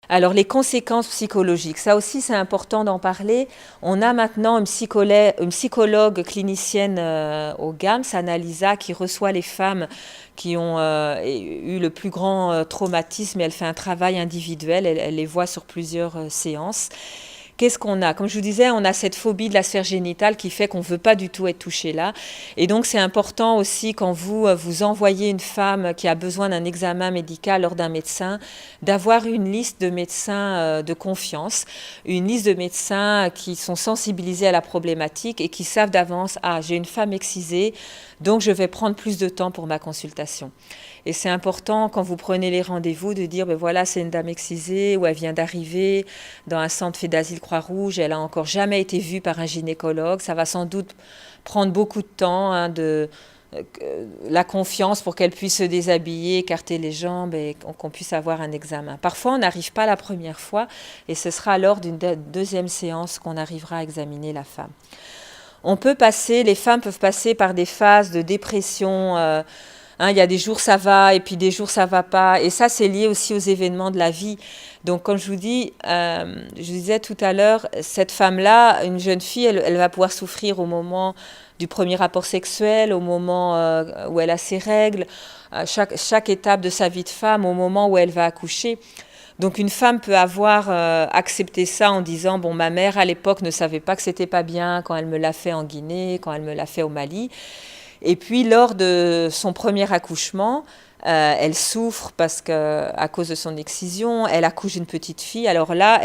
Alors les conséquences psychologiques, ça aussi c'est important d'en parler. On a maintenant une psychologue clinicienne au GAMS, Annalisa, qui reçoit les femmes qui ont eu le plus grand traumatisme et elle fait un travail individuel, elle les voit sur plusieurs séances. Qu'est-ce qu'on a? Comme je vous disais, on a cette phobie de la sphère génitale qui fait qu'on ne veut pas du tout être touché là. Et donc, c'est important aussi quand vous envoyez une femme qui a besoin d'un examen médical lors d'un médecin, d'avoir une liste de médecins de confiance, une liste de médecins qui sont sensibilisés à la problématique et qui savent d'avance, ah, j'ai une femme excisée, donc je vais prendre plus de temps pour ma consultation. Et c'est important quand vous prenez les rendez-vous de dire, ben voilà, c'est une dame excisée ou elle vient d'arriver dans un centre fait d'asile Croix-Rouge, elle a encore jamais été vue par un gynécologue. Ça va sans doute prendre beaucoup de temps, la confiance pour qu'elle puisse se déshabiller, écarter les jambes et qu'on puisse avoir un examen. Parfois, on n'arrive pas la première fois et ce sera lors d'une deuxième séance qu'on arrivera à examiner la femme. Les femmes peuvent passer par des phases de dépression. Il y a des jours ça va et puis des jours ça va pas. Et ça, c'est lié aussi aux événements de la vie. Donc, comme je vous disais tout à l'heure, cette femme-là, une jeune fille, elle va pouvoir souffrir au moment du premier rapport sexuel, au moment où elle a ses règles, chaque étape de sa vie de femme, au moment où elle va accoucher. Donc une femme peut avoir accepté ça en disant, bon, ma mère à l'époque ne savait pas que c'était pas bien quand elle me l'a fait en Guinée, quand elle me l'a fait au Mali. Et puis lors de son premier accouchement, elle souffre à cause de son excision, elle accouche d'une petite fille. Alors là,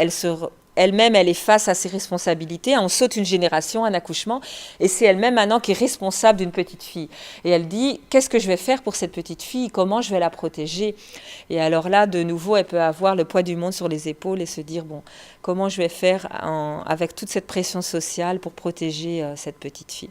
elle-même, elle est face à ses responsabilités. On saute une génération, un accouchement, et c'est elle-même maintenant qui est responsable d'une petite fille. Et elle dit, qu'est-ce que je vais faire pour cette petite fille? Comment je vais la protéger? Et alors là, de nouveau, elle peut avoir le poids du monde sur les épaules et se dire, bon, comment je vais faire avec toute cette pression sociale pour protéger cette petite fille?